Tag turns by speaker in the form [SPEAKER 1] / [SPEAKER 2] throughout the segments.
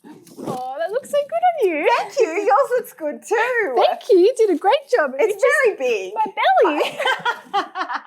[SPEAKER 1] Oh, that looks so good on you.
[SPEAKER 2] Thank you. Yours looks good too.
[SPEAKER 1] Thank you. You did a great job.
[SPEAKER 2] It's very big.
[SPEAKER 1] My belly.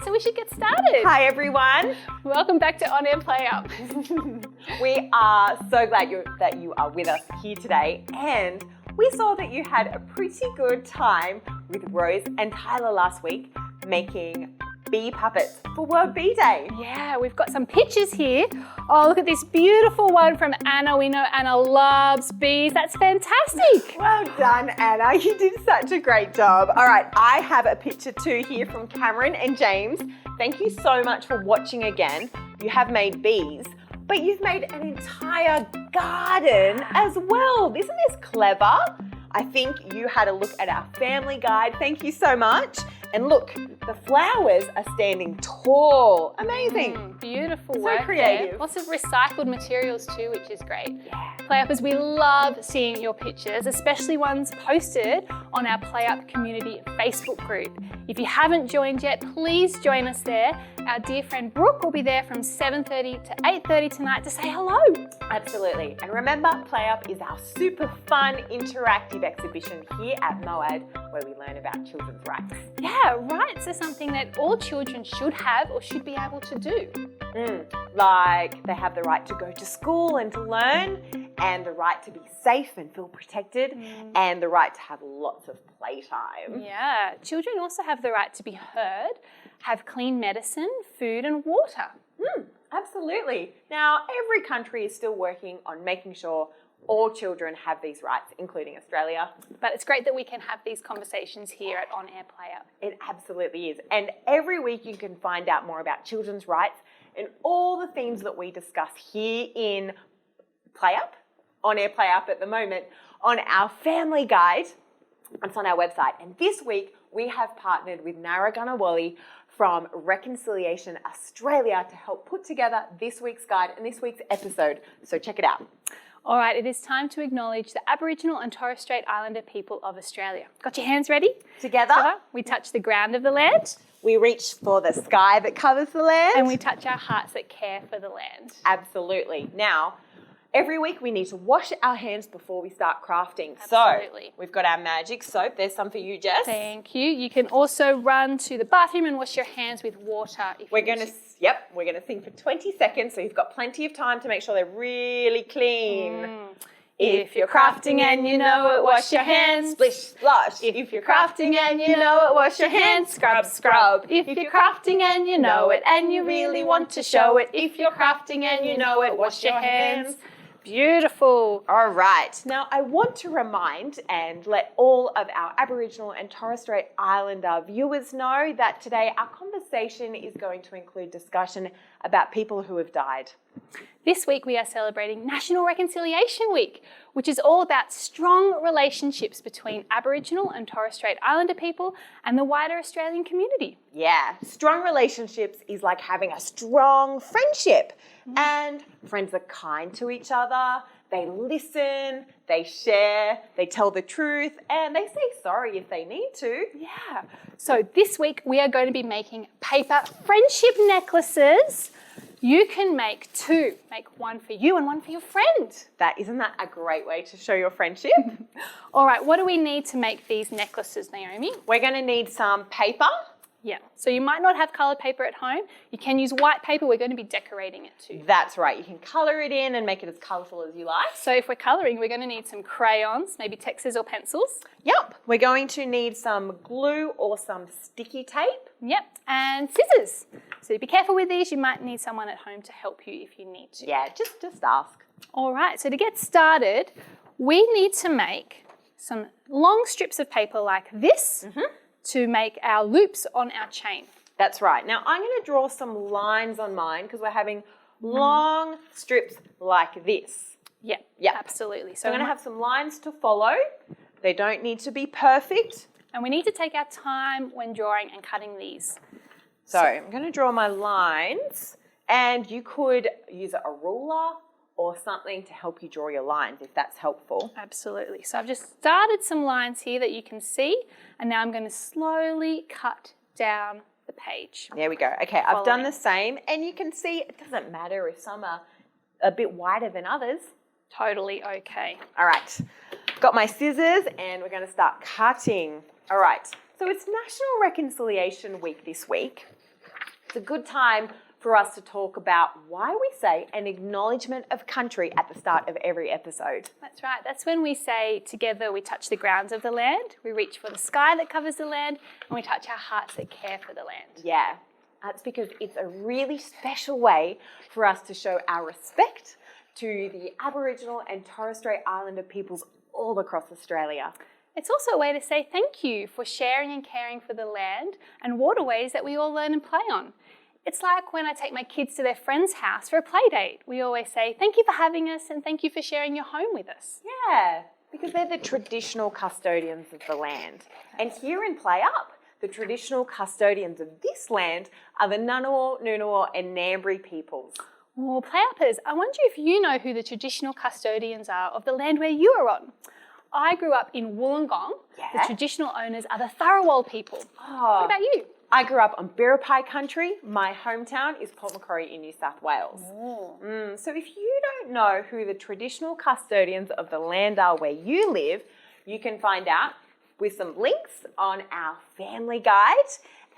[SPEAKER 1] So we should get started.
[SPEAKER 2] Hi everyone.
[SPEAKER 1] Welcome back to On Air PlayUP.
[SPEAKER 2] We are so glad that you are with us here today, and we saw that you had a pretty good time with Rose and Tyler last week making bee puppets for World Bee Day.
[SPEAKER 1] Yeah, we've got some pictures here. Oh, look at this beautiful one from Anna. We know Anna loves bees. That's fantastic.
[SPEAKER 2] Well done, Anna. You did such a great job. All right, I have a picture too here from Cameron and James. Thank you so much for watching again. You have made bees, but you've made an entire garden as well. Isn't this clever? I think you had a look at our family guide. Thank you so much. And look, the flowers are standing tall. Amazing.
[SPEAKER 1] Beautiful
[SPEAKER 2] So
[SPEAKER 1] work
[SPEAKER 2] creative.
[SPEAKER 1] there. Lots of recycled materials too, which is great.
[SPEAKER 2] Yeah.
[SPEAKER 1] PlayUppers, we love seeing your pictures, especially ones posted on our PlayUp community Facebook group. If you haven't joined yet, please join us there. Our dear friend Brooke will be there from 7:30 to 8:30 tonight to say hello.
[SPEAKER 2] Absolutely. And remember, PlayUp is our super fun interactive exhibition here at MOAD where we learn about children's rights.
[SPEAKER 1] Yeah, rights are something that all children should have or should be able to do.
[SPEAKER 2] Like they have the right to go to school and to learn, and the right to be safe and feel protected, and the right to have lots of playtime.
[SPEAKER 1] Yeah, children also have the right to be heard, have clean medicine, food and water.
[SPEAKER 2] Absolutely. Now, every country is still working on making sure all children have these rights, including Australia.
[SPEAKER 1] But it's great that we can have these conversations here at On Air PlayUp.
[SPEAKER 2] It absolutely is. And every week you can find out more about children's rights and all the themes that we discuss here in PlayUp, On Air PlayUp at the moment, on our family guide. It's on our website. And this week we have partnered with Narragansett from Reconciliation Australia to help put together this week's guide and this week's episode. So check it out.
[SPEAKER 1] All right, it is time to acknowledge the Aboriginal and Torres Strait Islander people of Australia. Got your hands ready?
[SPEAKER 2] Together,
[SPEAKER 1] We touch the ground of the land.
[SPEAKER 2] we reach for the sky that covers the land.
[SPEAKER 1] And we touch our hearts that care for the land.
[SPEAKER 2] Absolutely. Now, every week we need to wash our hands before we start crafting.
[SPEAKER 1] Absolutely.
[SPEAKER 2] So we've got our magic soap. There's some for you, Jess.
[SPEAKER 1] Thank you. You can also run to the bathroom and wash your hands with water. If
[SPEAKER 2] We're
[SPEAKER 1] you
[SPEAKER 2] going
[SPEAKER 1] wish.
[SPEAKER 2] we're going to sing for 20 seconds, so you've got plenty of time to make sure they're really clean. If you're crafting and you know it, wash your hands. Splish, splosh. If you're crafting and you know it, wash your hands. Scrub, scrub.
[SPEAKER 1] If you're crafting and you know it and you really want to show it, if you're crafting and you know it, wash your hands. Beautiful.
[SPEAKER 2] All right. Now, I want to remind and let all of our Aboriginal and Torres Strait Islander viewers know that today our conversation is going to include discussion about people who have died.
[SPEAKER 1] This week we are celebrating National Reconciliation Week, which is all about strong relationships between Aboriginal and Torres Strait Islander people and the wider Australian community.
[SPEAKER 2] Yeah, strong relationships is like having a strong friendship. And friends are kind to each other, they listen, they share, they tell the truth, and they say sorry if they need to.
[SPEAKER 1] Yeah. So this week we are going to be making paper friendship necklaces. You can make two. Make one for you and one for your friend.
[SPEAKER 2] Isn't that a great way to show your friendship?
[SPEAKER 1] All right, what do we need to make these necklaces, Naomi?
[SPEAKER 2] We're going to need some paper.
[SPEAKER 1] Yeah, so you might not have coloured paper at home. You can use white paper. We're going to be decorating it too.
[SPEAKER 2] That's right. You can colour it in and make it as colourful as you like.
[SPEAKER 1] So if we're colouring, we're going to need some crayons, maybe textures or pencils.
[SPEAKER 2] Yep. We're going to need some glue or some sticky tape.
[SPEAKER 1] Yep, and scissors. So be careful with these. You might need someone at home to help you if you need to.
[SPEAKER 2] Yeah, just ask.
[SPEAKER 1] All right, so to get started, we need to make some long strips of paper like this to make our loops on our chain.
[SPEAKER 2] That's right. Now I'm going to draw some lines on mine because we're having long strips like this.
[SPEAKER 1] Yep,
[SPEAKER 2] Yep.
[SPEAKER 1] absolutely.
[SPEAKER 2] So I'm going to have some lines to follow. They don't need to be perfect.
[SPEAKER 1] And we need to take our time when drawing and cutting these.
[SPEAKER 2] So I'm going to draw my lines, and you could use a ruler or something to help you draw your lines, if that's helpful.
[SPEAKER 1] Absolutely. So I've just started some lines here that you can see, and now I'm going to slowly cut down the page.
[SPEAKER 2] There we go. Okay, I've done the same, and you can see it doesn't matter if some are a bit wider than others.
[SPEAKER 1] Totally okay.
[SPEAKER 2] All right, got my scissors, and we're going to start cutting. All right, so it's National Reconciliation Week this week. It's a good time for us to talk about why we say an acknowledgement of country at the start of every episode.
[SPEAKER 1] That's right. That's when we say together we touch the grounds of the land, we reach for the sky that covers the land, and we touch our hearts that care for the land.
[SPEAKER 2] Yeah, that's because it's a really special way for us to show our respect to the Aboriginal and Torres Strait Islander peoples all across Australia.
[SPEAKER 1] It's also a way to say thank you for sharing and caring for the land and waterways that we all learn and play on. It's like when I take my kids to their friend's house for a play date. We always say, thank you for having us and thank you for sharing your home with us.
[SPEAKER 2] Yeah, because they're the traditional custodians of the land. And here in PlayUp, the traditional custodians of this land are the Ngunnawal, Noonawal and Ngambri peoples.
[SPEAKER 1] Well, PlayUppers, I wonder if you know who the traditional custodians are of the land where you are on. I grew up in Wollongong.
[SPEAKER 2] Yeah.
[SPEAKER 1] The traditional owners are the Tharawal people.
[SPEAKER 2] Oh.
[SPEAKER 1] What about you?
[SPEAKER 2] I grew up on Biripi country. My hometown is Port Macquarie in New South Wales. So if you don't know who the traditional custodians of the land are where you live, you can find out with some links on our family guide,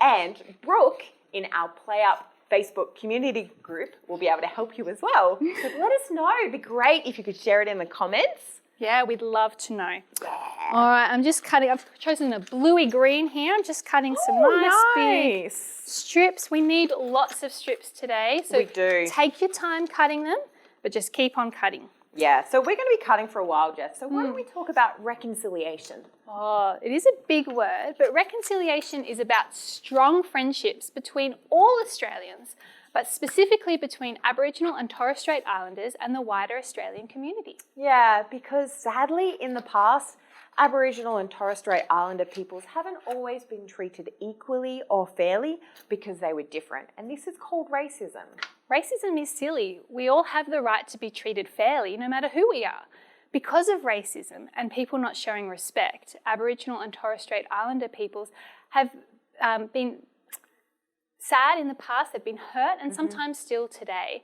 [SPEAKER 2] and Brooke in our PlayUp Facebook community group will be able to help you as well. So let us know. It'd be great if you could share it in the comments.
[SPEAKER 1] Yeah, we'd love to know.
[SPEAKER 2] Yeah.
[SPEAKER 1] All right, I'm just cutting. I've chosen a bluey green here. I'm just cutting some nice big strips. We need lots of strips today. So
[SPEAKER 2] we do.
[SPEAKER 1] Take your time cutting them, but just keep on cutting.
[SPEAKER 2] Yeah, so we're going to be cutting for a while, Jess. So why don't we talk about reconciliation?
[SPEAKER 1] Oh, it is a big word, but reconciliation is about strong friendships between all Australians, but specifically between Aboriginal and Torres Strait Islanders and the wider Australian community.
[SPEAKER 2] Yeah, because sadly in the past, Aboriginal and Torres Strait Islander peoples haven't always been treated equally or fairly because they were different. And this is called racism.
[SPEAKER 1] Racism is silly. We all have the right to be treated fairly, no matter who we are. Because of racism and people not showing respect, Aboriginal and Torres Strait Islander peoples have been sad in the past, they've been hurt, and sometimes still today.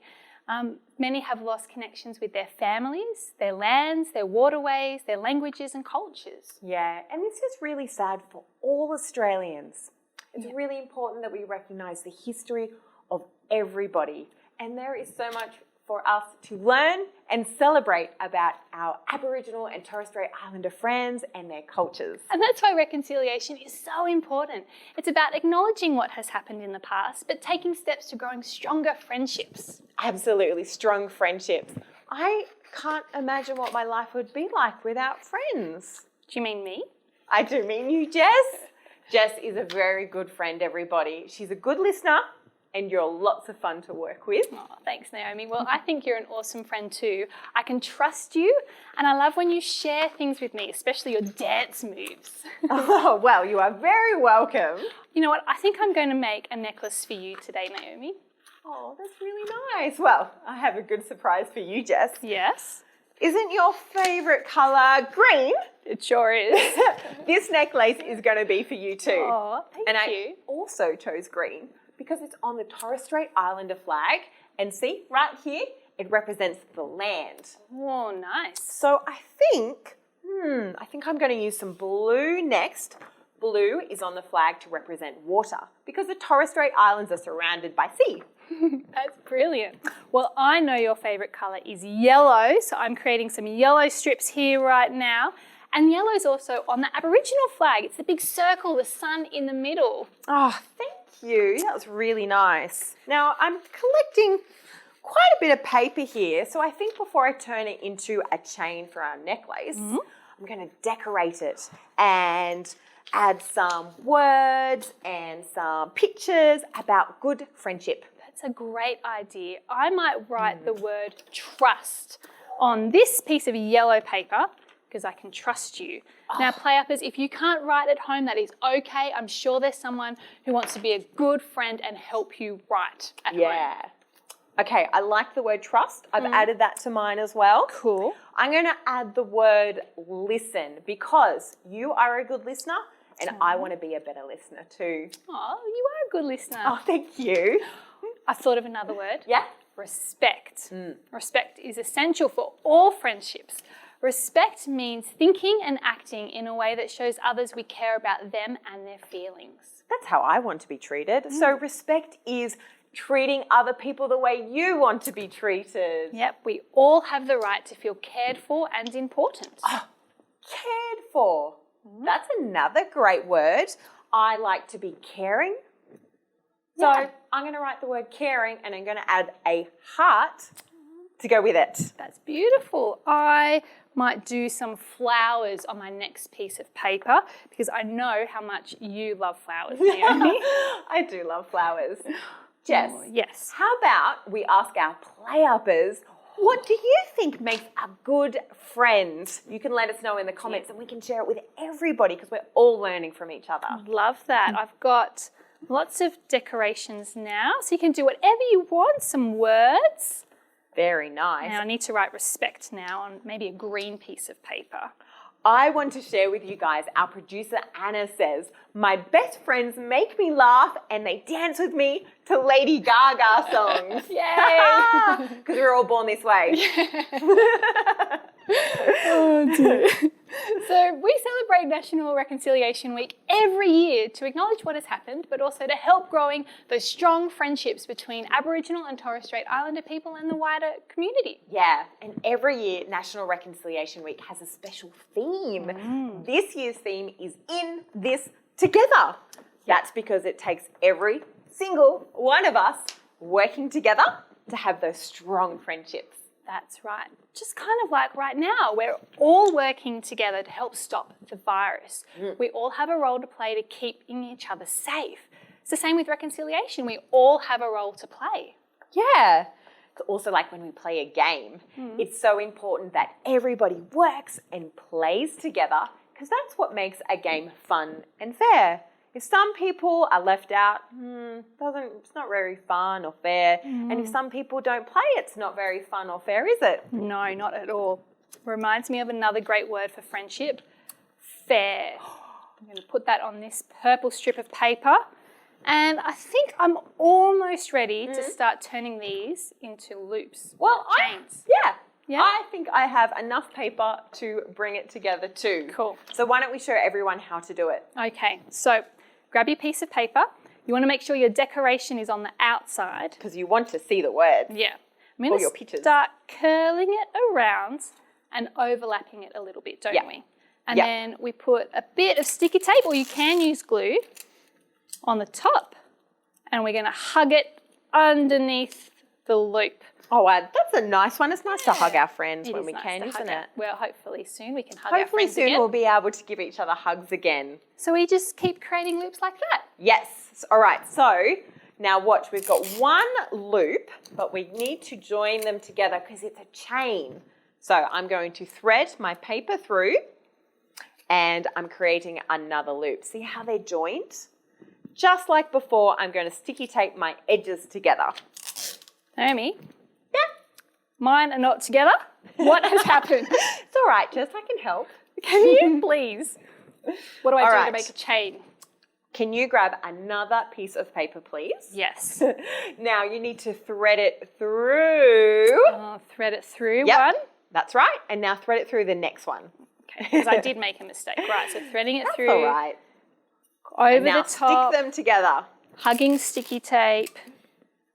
[SPEAKER 1] Many have lost connections with their families, their lands, their waterways, their languages and cultures.
[SPEAKER 2] Yeah, and this is really sad for all Australians. It's really important that we recognise the history of everybody, and there is so much for us to learn and celebrate about our Aboriginal and Torres Strait Islander friends and their cultures.
[SPEAKER 1] And that's why reconciliation is so important. It's about acknowledging what has happened in the past, but taking steps to growing stronger friendships.
[SPEAKER 2] Absolutely, strong friendships. I can't imagine what my life would be like without friends.
[SPEAKER 1] Do you mean me?
[SPEAKER 2] I do mean you, Jess. Jess is a very good friend, everybody. She's a good listener, and you're lots of fun to work with.
[SPEAKER 1] Oh, thanks, Naomi. Well, I think you're an awesome friend too. I can trust you, and I love when you share things with me, especially your dance moves.
[SPEAKER 2] Oh, well, you are very welcome.
[SPEAKER 1] You know what? I think I'm going to make a necklace for you today, Naomi.
[SPEAKER 2] Oh, that's really nice. Well, I have a good surprise for you, Jess.
[SPEAKER 1] Yes?
[SPEAKER 2] Isn't your favourite colour green?
[SPEAKER 1] It sure is.
[SPEAKER 2] This necklace is going to be for you too.
[SPEAKER 1] Oh, thank you.
[SPEAKER 2] I also chose green because it's on the Torres Strait Islander flag. And see, right here, it represents the land.
[SPEAKER 1] Oh, nice.
[SPEAKER 2] So I think I'm going to use some blue next. Blue is on the flag to represent water because the Torres Strait Islands are surrounded by sea.
[SPEAKER 1] That's brilliant. Well, I know your favourite colour is yellow, so I'm creating some yellow strips here right now. And yellow is also on the Aboriginal flag. It's the big circle, the sun in the middle.
[SPEAKER 2] Oh, thank you. That was really nice. Now, I'm collecting quite a bit of paper here, so I think before I turn it into a chain for our necklace, I'm going to decorate it and add some words and some pictures about good friendship.
[SPEAKER 1] That's a great idea. I might write the word trust on this piece of yellow paper because I can trust you. Now, PlayUppers, if you can't write at home, that is okay. I'm sure there's someone who wants to be a good friend and help you write at home.
[SPEAKER 2] Okay, I like the word trust. I've added that to mine as well.
[SPEAKER 1] Cool.
[SPEAKER 2] I'm going to add the word listen because you are a good listener and I want to be a better listener too.
[SPEAKER 1] Oh, you are a good listener.
[SPEAKER 2] Oh, thank you.
[SPEAKER 1] I thought of another word.
[SPEAKER 2] Yeah.
[SPEAKER 1] Respect. Respect is essential for all friendships. Respect means thinking and acting in a way that shows others we care about them and their feelings.
[SPEAKER 2] That's how I want to be treated. So respect is treating other people the way you want to be treated.
[SPEAKER 1] Yep, we all have the right to feel cared for and important.
[SPEAKER 2] Oh, cared for. That's another great word. I like to be caring. So I'm going to write the word caring and I'm going to add a heart to go with it.
[SPEAKER 1] That's beautiful. I might do some flowers on my next piece of paper because I know how much you love flowers, Naomi.
[SPEAKER 2] I do love flowers. Jess,
[SPEAKER 1] yes.
[SPEAKER 2] How about we ask our play-uppers, what do you think makes a good friend? You can let us know in the comments and we can share it with everybody because we're all learning from each other.
[SPEAKER 1] Love that. I've got lots of decorations now, so you can do whatever you want, some words.
[SPEAKER 2] Very nice.
[SPEAKER 1] Now I need to write respect now on maybe a green piece of paper.
[SPEAKER 2] I want to share with you guys, our producer Anna says, my best friends make me laugh and they dance with me to Lady Gaga songs.
[SPEAKER 1] Yay!
[SPEAKER 2] Because we're all born this way.
[SPEAKER 1] Oh dear. So we celebrate National Reconciliation Week every year to acknowledge what has happened, but also to help growing those strong friendships between Aboriginal and Torres Strait Islander people and the wider community.
[SPEAKER 2] Yeah, and every year National Reconciliation Week has a special theme. This year's theme is In This Together. That's because it takes every single one of us working together to have those strong friendships.
[SPEAKER 1] That's right. Just kind of like right now, we're all working together to help stop the virus. We all have a role to play to keeping each other safe. It's the same with reconciliation. We all have a role to play.
[SPEAKER 2] Yeah. It's also like when we play a game, it's so important that everybody works and plays together because that's what makes a game fun and fair. If some people are left out, it's not very fun or fair. And if some people don't play, it's not very fun or fair, is it?
[SPEAKER 1] No, not at all. Reminds me of another great word for friendship, fair. I'm going to put that on this purple strip of paper. And I think I'm almost ready to start turning these into loops.
[SPEAKER 2] Well,
[SPEAKER 1] chains.
[SPEAKER 2] Yeah, I think I have enough paper to bring it together too.
[SPEAKER 1] Cool.
[SPEAKER 2] So why don't we show everyone how to do it?
[SPEAKER 1] Okay, so grab your piece of paper. You want to make sure your decoration is on the outside.
[SPEAKER 2] Because you want to see the words.
[SPEAKER 1] Yeah. I'm going
[SPEAKER 2] your
[SPEAKER 1] to
[SPEAKER 2] pictures.
[SPEAKER 1] start curling it around and overlapping it a little bit, don't we? And then we put a bit of sticky tape, or you can use glue, on the top. And we're going to hug it underneath the loop.
[SPEAKER 2] Oh, that's a nice one. It's nice to hug our friends when we can, isn't it?
[SPEAKER 1] Well, hopefully soon we can hug our
[SPEAKER 2] Hopefully
[SPEAKER 1] friends
[SPEAKER 2] soon
[SPEAKER 1] again.
[SPEAKER 2] we'll be able to give each other hugs again.
[SPEAKER 1] So we just keep creating loops like that.
[SPEAKER 2] Yes. All right. So now watch. We've got one loop, but we need to join them together because it's a chain. So I'm going to thread my paper through and I'm creating another loop. See how they're joined? Just like before, I'm going to sticky tape my edges together.
[SPEAKER 1] Naomi? Yeah? Mine are not together. What has happened?
[SPEAKER 2] It's all right, Jess. I can help.
[SPEAKER 1] Can you please? What do I do
[SPEAKER 2] right.
[SPEAKER 1] to make a chain?
[SPEAKER 2] Can you grab another piece of paper, please?
[SPEAKER 1] Yes.
[SPEAKER 2] Now you need to thread it through.
[SPEAKER 1] Thread it through
[SPEAKER 2] Yep,
[SPEAKER 1] one.
[SPEAKER 2] that's right. And now thread it through the next one.
[SPEAKER 1] Okay, because I did make a mistake. Right, so threading it through.
[SPEAKER 2] That's all right.
[SPEAKER 1] Over
[SPEAKER 2] Now
[SPEAKER 1] the top.
[SPEAKER 2] stick them together.
[SPEAKER 1] Hugging sticky tape.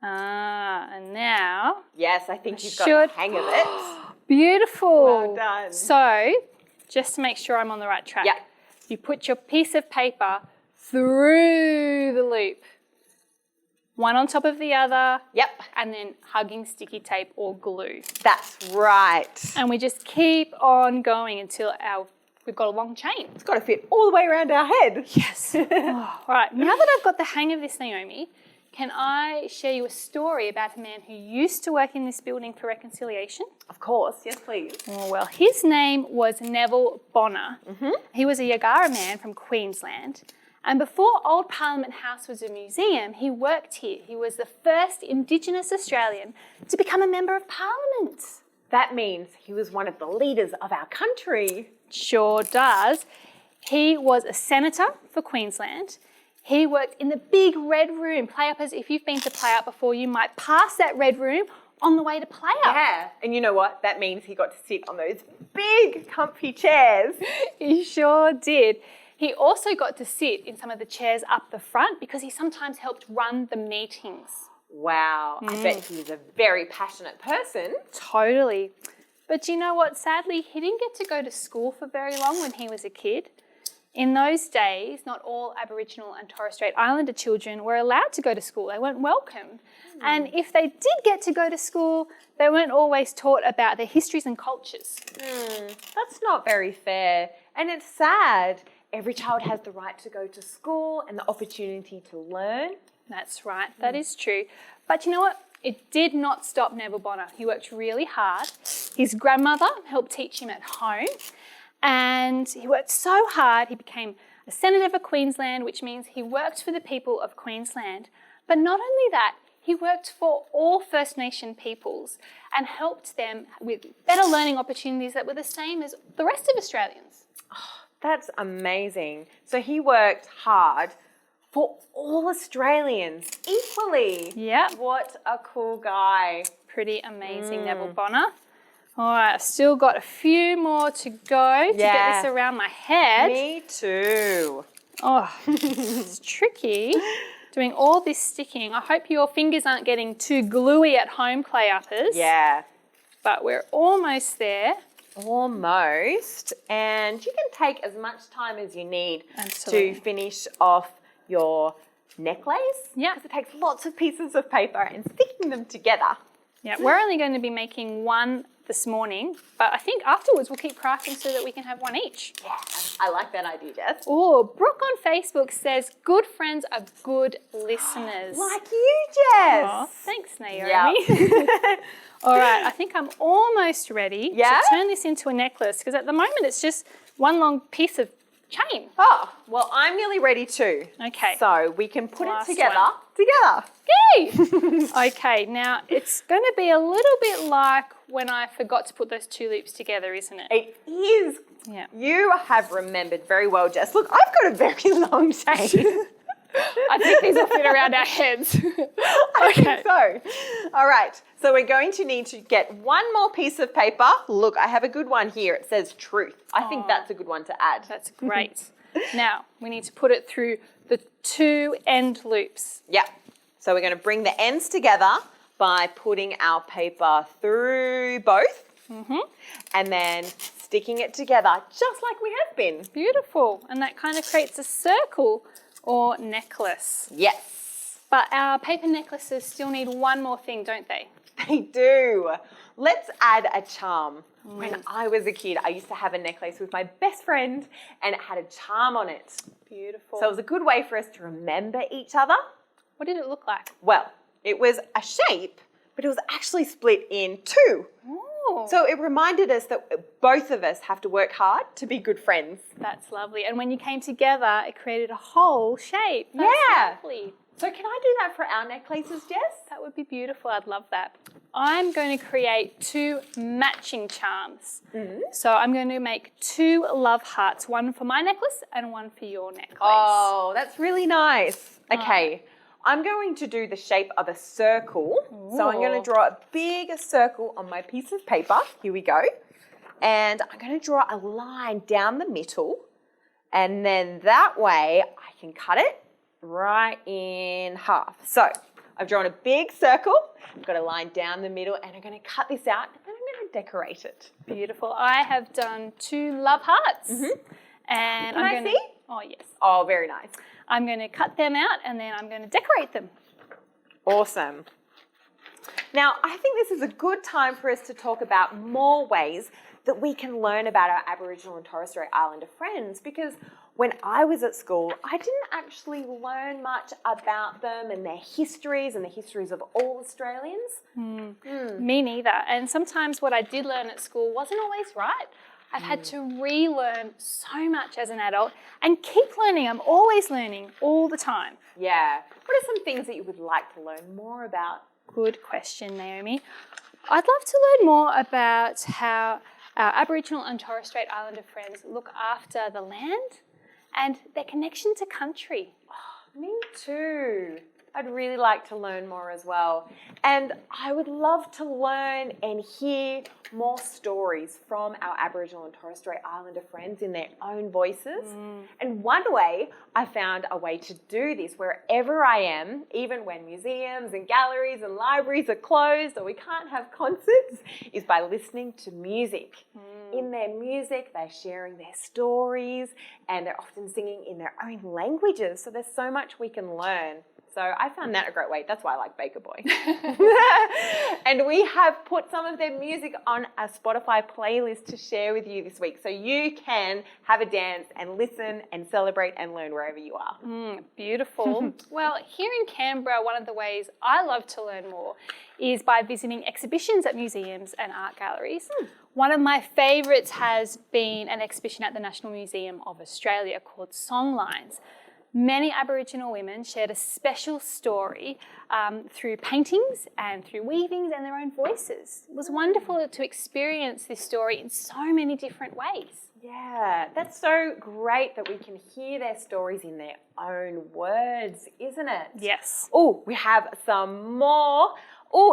[SPEAKER 1] And now.
[SPEAKER 2] Yes, I think you've got the hang of it.
[SPEAKER 1] Beautiful.
[SPEAKER 2] Well done.
[SPEAKER 1] So, just to make sure I'm on the right track.
[SPEAKER 2] Yep.
[SPEAKER 1] You put your piece of paper through the loop. One on top of the other.
[SPEAKER 2] Yep.
[SPEAKER 1] And then hugging sticky tape or glue.
[SPEAKER 2] That's right.
[SPEAKER 1] And we just keep on going until we've got a long chain.
[SPEAKER 2] It's got to fit all the way around our head.
[SPEAKER 1] Yes. All right. Now that I've got the hang of this, Naomi, can I share you a story about a man who used to work in this building for reconciliation?
[SPEAKER 2] Of course. Yes, please.
[SPEAKER 1] Oh, well, his name was Neville Bonner. He was a Yagara man from Queensland, And before Old Parliament House was a museum, he worked here. He was the first Indigenous Australian to become a Member of Parliament.
[SPEAKER 2] That means he was one of the leaders of our country.
[SPEAKER 1] Sure does. He was a senator for Queensland. He worked in the big red room. PlayUppers, if you've been to PlayUp before, you might pass that red room on the way to PlayUp.
[SPEAKER 2] Yeah, and you know what? That means he got to sit on those big, comfy chairs.
[SPEAKER 1] He sure did. He also got to sit in some of the chairs up the front because he sometimes helped run the meetings.
[SPEAKER 2] Wow, I bet he's a very passionate person.
[SPEAKER 1] Totally. But do you know what? Sadly, he didn't get to go to school for very long when he was a kid. In those days, not all Aboriginal and Torres Strait Islander children were allowed to go to school. They weren't welcomed. And if they did get to go to school, they weren't always taught about their histories and cultures.
[SPEAKER 2] That's not very fair. And it's sad. Every child has the right to go to school and the opportunity to learn.
[SPEAKER 1] That's right. That is true. But you know what? It did not stop Neville Bonner. He worked really hard. His grandmother helped teach him at home. And he worked so hard, he became a Senator for Queensland, which means he worked for the people of Queensland. But not only that, he worked for all First Nation peoples and helped them with better learning opportunities that were the same as the rest of Australians.
[SPEAKER 2] Oh, that's amazing. So he worked hard for all Australians equally.
[SPEAKER 1] Yeah.
[SPEAKER 2] What a cool guy.
[SPEAKER 1] Pretty amazing, Neville Bonner. All right, I've still got a few more to go to get this around my head.
[SPEAKER 2] Me too.
[SPEAKER 1] Oh, it's tricky doing all this sticking. I hope your fingers aren't getting too gluey at home, PlayUppers.
[SPEAKER 2] Yeah.
[SPEAKER 1] But we're almost there.
[SPEAKER 2] Almost. And you can take as much time as you need
[SPEAKER 1] Absolutely.
[SPEAKER 2] to finish off your necklace.
[SPEAKER 1] Yeah.
[SPEAKER 2] Because it takes lots of pieces of paper and sticking them together.
[SPEAKER 1] Yeah, we're only going to be making one this morning, but I think afterwards we'll keep crafting so that we can have one each.
[SPEAKER 2] Yeah, I like that idea, Jess.
[SPEAKER 1] Oh, Brooke on Facebook says, good friends are good listeners.
[SPEAKER 2] Like you, Jess.
[SPEAKER 1] Aw, thanks, Naomi.
[SPEAKER 2] Yep.
[SPEAKER 1] All right, I think I'm almost ready
[SPEAKER 2] Yeah?
[SPEAKER 1] to turn this into a necklace because at the moment it's just one long piece of chain.
[SPEAKER 2] Oh, well, I'm nearly ready too.
[SPEAKER 1] Okay.
[SPEAKER 2] So we can put
[SPEAKER 1] Last
[SPEAKER 2] it together.
[SPEAKER 1] one.
[SPEAKER 2] Together.
[SPEAKER 1] Yay! Okay, now it's going to be a little bit like when I forgot to put those two loops together, isn't it?
[SPEAKER 2] It is.
[SPEAKER 1] Yeah.
[SPEAKER 2] You have remembered very well, Jess. Look, I've got a very long chain.
[SPEAKER 1] I think these will fit around our heads.
[SPEAKER 2] I think so. All right. So we're going to need to get one more piece of paper. Look, I have a good one here. It says truth. I think that's a good one to add.
[SPEAKER 1] That's great. Now, we need to put it through the two end loops.
[SPEAKER 2] Yep. So we're going to bring the ends together by putting our paper through both and then sticking it together just like we have been.
[SPEAKER 1] Beautiful. And that kind of creates a circle or necklace.
[SPEAKER 2] Yes.
[SPEAKER 1] But our paper necklaces still need one more thing, don't they?
[SPEAKER 2] They do. Let's add a charm. When I was a kid, I used to have a necklace with my best friend and it had a charm on it.
[SPEAKER 1] Beautiful.
[SPEAKER 2] So it was a good way for us to remember each other.
[SPEAKER 1] What did it look like?
[SPEAKER 2] Well, it was a shape, but it was actually split in two.
[SPEAKER 1] Oh,
[SPEAKER 2] So it reminded us that both of us have to work hard to be good friends.
[SPEAKER 1] that's lovely. And when you came together, it created a whole shape. That's
[SPEAKER 2] Yeah.
[SPEAKER 1] lovely.
[SPEAKER 2] So can I do that for our necklaces, Jess?
[SPEAKER 1] That would be beautiful. I'd love that. I'm going to create two matching charms. So I'm going to make two love hearts, one for my necklace and one for your necklace.
[SPEAKER 2] Oh, that's really nice. Okay, I'm going to do the shape of a circle. So I'm going to draw a big circle on my piece of paper. Here we go. And I'm going to draw a line down the middle. And then that way I can cut it right in half. So I've drawn a big circle, I've got a line down the middle, and I'm going to cut this out and then I'm going to decorate it.
[SPEAKER 1] Beautiful. I have done two love hearts. And
[SPEAKER 2] Can I see?
[SPEAKER 1] Oh, yes.
[SPEAKER 2] Oh, very nice.
[SPEAKER 1] I'm going to cut them out and then I'm going to decorate them.
[SPEAKER 2] Awesome. Now, I think this is a good time for us to talk about more ways that we can learn about our Aboriginal and Torres Strait Islander friends, because when I was at school, I didn't actually learn much about them and their histories and the histories of all Australians.
[SPEAKER 1] Me neither. And sometimes what I did learn at school wasn't always right. I've had to relearn so much as an adult and keep learning. I'm always learning all the time.
[SPEAKER 2] Yeah. What are some things that you would like to learn more about?
[SPEAKER 1] Good question, Naomi. I'd love to learn more about how our Aboriginal and Torres Strait Islander friends look after the land and their connection to country.
[SPEAKER 2] Oh, me too. I'd really like to learn more as well. And I would love to learn and hear more stories from our Aboriginal and Torres Strait Islander friends in their own voices. And one way I found a way to do this wherever I am, even when museums and galleries and libraries are closed or we can't have concerts, is by listening to music. In their music, they're sharing their stories and they're often singing in their own languages. So there's so much we can learn. So I found that a great way. That's why I like Baker Boy. And we have put some of their music on a Spotify playlist to share with you this week. So you can have a dance and listen and celebrate and learn wherever you are.
[SPEAKER 1] Beautiful. Well, here in Canberra, one of the ways I love to learn more is by visiting exhibitions at museums and art galleries. One of my favourites has been an exhibition at the National Museum of Australia called Songlines. Many Aboriginal women shared a special story through paintings and through weavings and their own voices. It was wonderful to experience this story in so many different ways.
[SPEAKER 2] Yeah, that's so great that we can hear their stories in their own words, isn't it?
[SPEAKER 1] Yes.
[SPEAKER 2] Oh, we have some more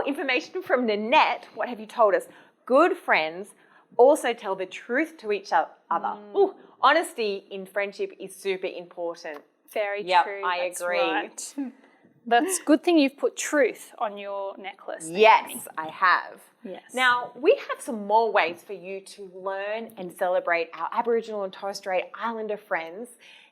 [SPEAKER 2] information from Nanette. What have you told us? Good friends also tell the truth to each other. Honesty in friendship is super important.
[SPEAKER 1] Very
[SPEAKER 2] Yep,
[SPEAKER 1] true.
[SPEAKER 2] I
[SPEAKER 1] That's
[SPEAKER 2] agree.
[SPEAKER 1] Right. That's a good thing you've put truth on your necklace.
[SPEAKER 2] Yes,
[SPEAKER 1] Naomi.
[SPEAKER 2] I have.
[SPEAKER 1] Yes.
[SPEAKER 2] Now, we have some more ways for you to learn and celebrate our Aboriginal and Torres Strait Islander friends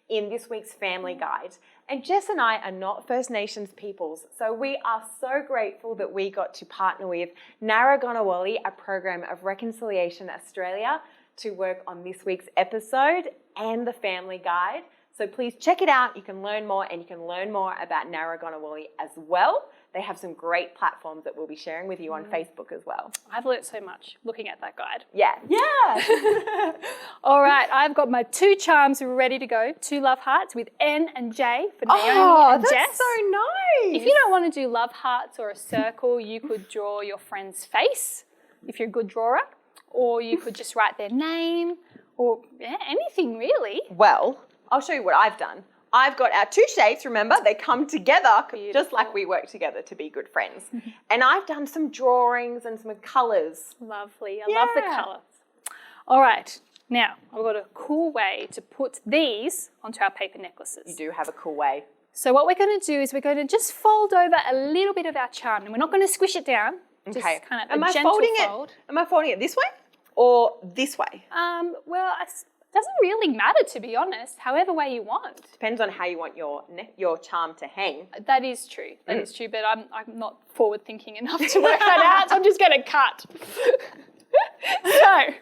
[SPEAKER 2] in this week's Family Guide. And Jess and I are not First Nations peoples, so we are so grateful that we got to partner with Narragawnawali, a program of Reconciliation Australia, to work on this week's episode and the Family Guide. So please check it out. You can learn more, and you can learn more about Narragawnawali as well. They have some great platforms that we'll be sharing with you on Facebook as well.
[SPEAKER 1] I've learnt so much looking at that guide.
[SPEAKER 2] Yeah.
[SPEAKER 1] All right, I've got my 2 charms ready to go. 2 love hearts with N and J for Naomi and Jess.
[SPEAKER 2] That's so nice.
[SPEAKER 1] If you don't want to do love hearts or a circle, you could draw your friend's face if you're a good drawer, or you could just write their name, or anything really.
[SPEAKER 2] Well, I'll show you what I've done. I've got our 2 shapes, remember? They come together just like we work together to be good friends. And I've done some drawings and some colours.
[SPEAKER 1] Lovely. I love the colours. All right. Now, I've got a cool way to put these onto our paper necklaces.
[SPEAKER 2] You do have a cool way.
[SPEAKER 1] So what we're going to do is we're going to just fold over a little bit of our charm, and we're not going to squish it down. Just
[SPEAKER 2] Okay.
[SPEAKER 1] kind of
[SPEAKER 2] Am
[SPEAKER 1] a
[SPEAKER 2] I
[SPEAKER 1] gentle
[SPEAKER 2] folding
[SPEAKER 1] fold.
[SPEAKER 2] Am I folding it this way or this way?
[SPEAKER 1] Well, it doesn't really matter, to be honest, however way you want.
[SPEAKER 2] Depends on how you want your charm to hang.
[SPEAKER 1] That is true. That is true, but I'm not forward thinking enough to work that out, so I'm just going to cut. So,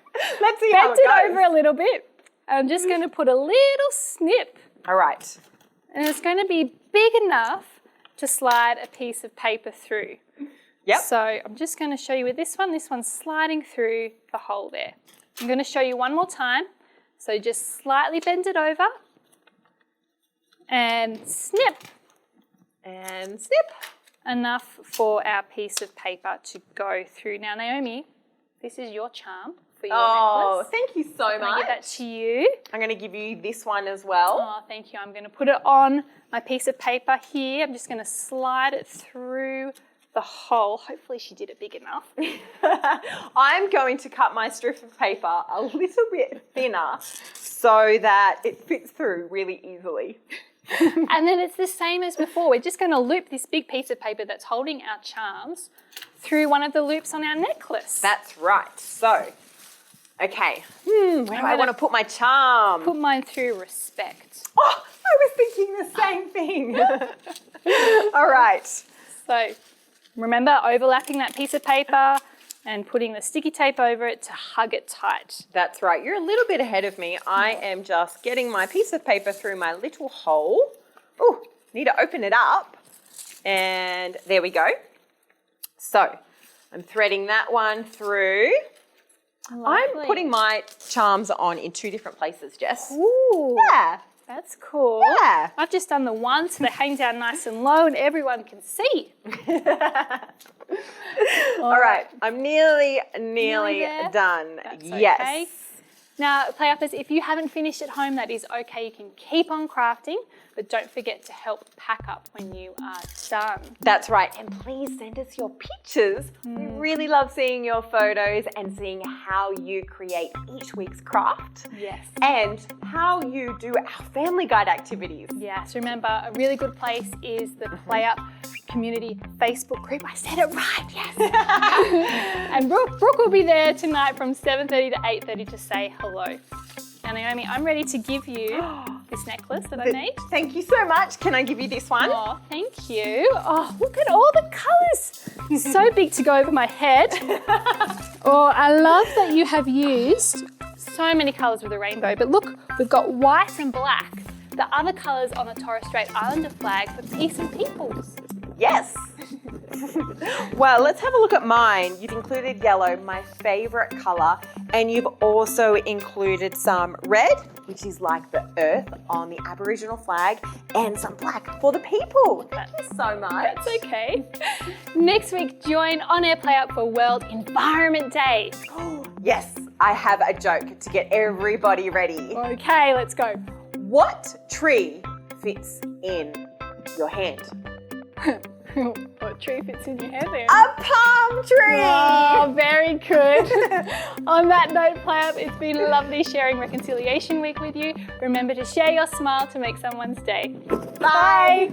[SPEAKER 2] let's see how it
[SPEAKER 1] bend it
[SPEAKER 2] goes.
[SPEAKER 1] over a little bit. I'm just going to put a little snip.
[SPEAKER 2] All right.
[SPEAKER 1] And it's going to be big enough to slide a piece of paper through.
[SPEAKER 2] Yep.
[SPEAKER 1] So I'm just going to show you with this one. This one's sliding through the hole there. I'm going to show you one more time. So just slightly bend it over and snip.
[SPEAKER 2] And snip.
[SPEAKER 1] Enough for our piece of paper to go through. Now, Naomi, this is your charm for your necklace.
[SPEAKER 2] Thank you so
[SPEAKER 1] I'm going
[SPEAKER 2] much.
[SPEAKER 1] to give that to you.
[SPEAKER 2] I'm going to give you this one as well.
[SPEAKER 1] Oh, thank you. I'm going to put it on my piece of paper here. I'm just going to slide it through the hole. Hopefully she did it big enough.
[SPEAKER 2] I'm going to cut my strip of paper a little bit thinner so that it fits through really easily.
[SPEAKER 1] And then it's the same as before. We're just going to loop this big piece of paper that's holding our charms through one of the loops on our necklace.
[SPEAKER 2] That's right. So, okay. Where do I want to put my charm?
[SPEAKER 1] Put mine through respect.
[SPEAKER 2] Oh, I was thinking the same thing. All right.
[SPEAKER 1] So remember overlapping that piece of paper and putting the sticky tape over it to hug it tight.
[SPEAKER 2] That's right. You're a little bit ahead of me. I am just getting my piece of paper through my little hole. Oh, need to open it up. And there we go. So I'm threading that one through. I'm putting my charms on in 2 different places, Jess.
[SPEAKER 1] Ooh,
[SPEAKER 2] Yeah.
[SPEAKER 1] that's cool.
[SPEAKER 2] Yeah.
[SPEAKER 1] I've just done the one so they hang down nice and low and everyone can see.
[SPEAKER 2] All right, I'm nearly
[SPEAKER 1] there?
[SPEAKER 2] done.
[SPEAKER 1] That's
[SPEAKER 2] Yes.
[SPEAKER 1] okay. Now, PlayUppers, if you haven't finished at home, that is okay. You can keep on crafting, but don't forget to help pack up when you are done.
[SPEAKER 2] That's right. And please send us your pictures. We really love seeing your photos and seeing how you create each week's craft.
[SPEAKER 1] Yes.
[SPEAKER 2] And how you do our family guide activities.
[SPEAKER 1] Yes, remember, a really good place is the PlayUp community Facebook group. I said it right, yes. And Brooke will be there tonight from 7:30 to 8:30 to say hello. Now, Naomi, I'm ready to give you this necklace that I made.
[SPEAKER 2] Thank you so much. Can I give you this one?
[SPEAKER 1] Oh, thank you. Oh, look at all the colours. It's so big to go over my head. Oh, I love that you have used so many colours with the rainbow. But look, we've got white and black, the other colours on the Torres Strait Islander flag for peace and peoples.
[SPEAKER 2] Yes. Well, let's have a look at mine. You've included yellow, my favourite colour, and you've also included some red, which is like the earth on the Aboriginal flag, and some black for the people. Thank you so much.
[SPEAKER 1] That's okay. Next week, join On Air PlayUp for World Environment Day.
[SPEAKER 2] Yes, I have a joke to get everybody ready.
[SPEAKER 1] Okay, let's go.
[SPEAKER 2] What tree fits in your hand?
[SPEAKER 1] What tree fits in your hand then?
[SPEAKER 2] A palm tree!
[SPEAKER 1] Oh, very good. On that note, PlayUp, it's been lovely sharing Reconciliation Week with you. Remember to share your smile to make someone's day.
[SPEAKER 2] Bye.